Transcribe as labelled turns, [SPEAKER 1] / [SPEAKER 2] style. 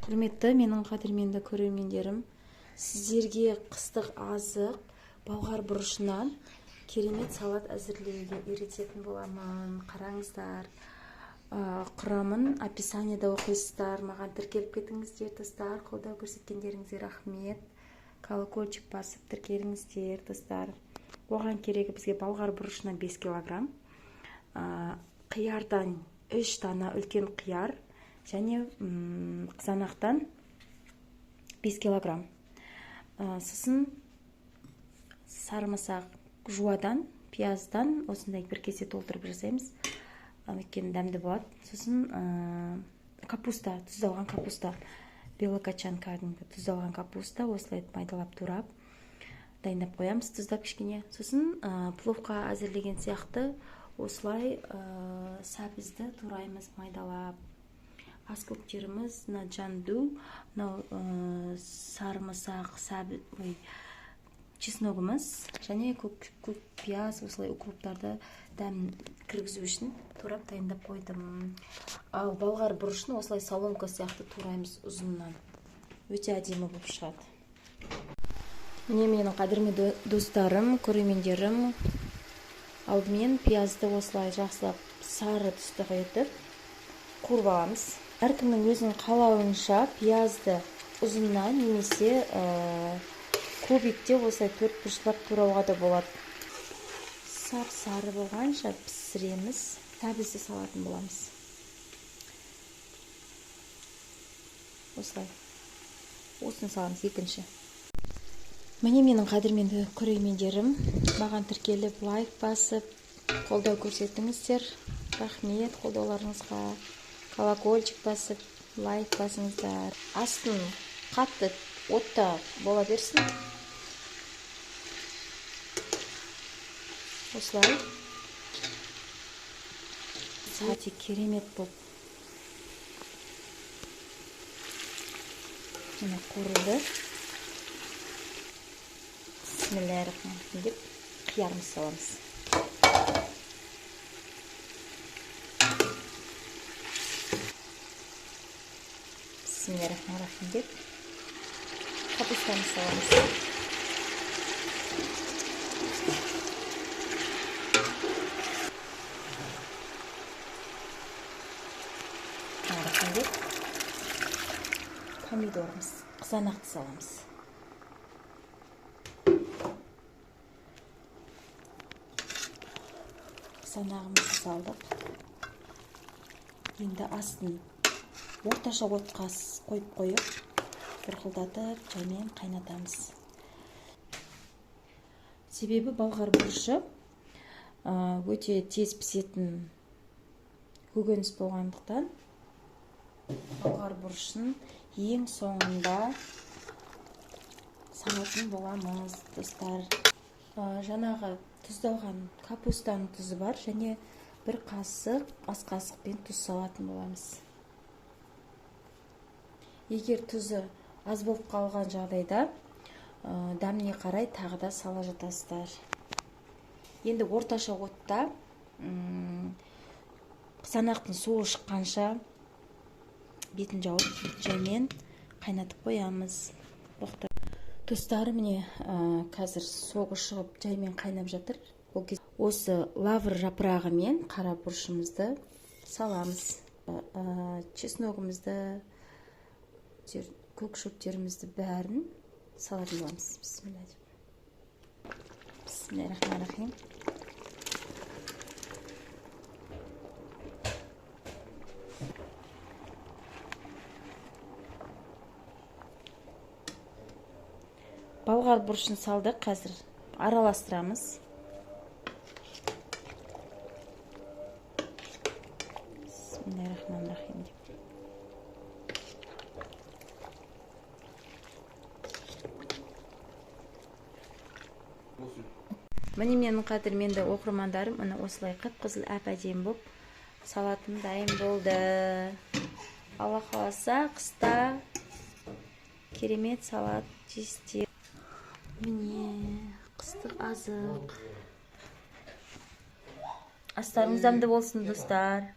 [SPEAKER 1] Құрметті менің қадірменді көрермендерім, сіздерге қыстық азық болғар бұрышынан керемет салат әзірлеуге үйрететін боламын. Қараңыздар, құрамын описаниеда оқисыздар. Маған тіркеліп кетіңіздер, достар. Қолдау көрсеткендеріңізге рахмет. Колокольчик басып тіркеліңіздер, достар. Оған керегі бізге болғар бұрышынан 5 килограмм, қиярдан 3 дана үлкен қияр, және қызанақтан 5 килограмм. Сосын сарымсақ, жуадан, пияздан осындай бір кесе толтырып жасаймыз. Өйткені дәмді болады. Сосын капуста, тұздалған капуста, белокачанка, тұздалған капуста, осылай майдалап турап дайындап қоямыз, тұздап кішкене. Сосын пловқа әзірлеген сияқты осылай сәбізді тураймыз майдалап. Ас көктеріміз наджанду, сарымсақ, чесногымыз және көк пияз, осылай укроптарды дәм кіргізу үшін турап дайындап қойдым. Ал болғар бұрышын осылай соломка сияқты тураймыз ұзыннан. Өте әдемі болып шығады. Міне менің қадірменді достарым, көрермендерім, алдымен пиязды осылай жақсылап сары түсті етіп қуырып аламыз. Әркімнің өзінің қалауынша пиязды ұзыннан немесе кубикте осылай төрт бұрыштап турауға да болады. Сап-сары болғанша пісіреміз, сәбізді салатын боламыз. Осылай. Осын саламыз екінші. Міне менің қадірменді көрермендерім, маған тіркеліп лайк басып, қолдау көрсетіңіздер. Рахмет қолдауларыңызға. Колокольчик басып, лайк басыңыздар. Астын қатты отта бола берсін. Осылай. Сәті керемет болып. Мына қуырылды. Бисмиллахиррахманиррахим деп қиярымыз саламыз. Бисмиллахиррахманиррахим деп капустаны саламыз. Рахмет деп помидорымыз, қызанақты саламыз. Қызанағымызды салдық. Енді астын орташа отқа қойып, бұрқылдатып, жаймен қайнатамыз. Себебі болғар бұрышы өте тез пісетін көкөніс болғандықтан болғар бұрышын ең соңында салатын боламыз, достар. Жаңағы тұздалған капустаның тұзы бар, және бір қасық, ас қасықпен тұз салатын боламыз. Егер тұзы аз болып қалған жағдайда дәміне қарай тағы да сала жатасыздар. Енді орташа отта қызанақтың суы шыққанша бетін жауып жаймен қайнатып қоямыз. Достар, міне қазір соғы шығып жаймен қайнап жатыр. Осы лавр жапырағы мен қара бұрышымызды саламыз. Чесногымызды, көк шөптерімізді бәрін салатын боламыз. Бисмиллахиррахманиррахим. Болғар бұрышын салдық, қазір араластырамыз. Бисмиллахиррахманиррахим. Міне менің қадірменді оқырмандарым, міне осылай қып-қызыл әп-әдемі болып салатым дайын болды. Алла қаласа қыста керемет салат жейсіздер. Міне қыстық азық. Астарыңыз дәмді болсын, достар.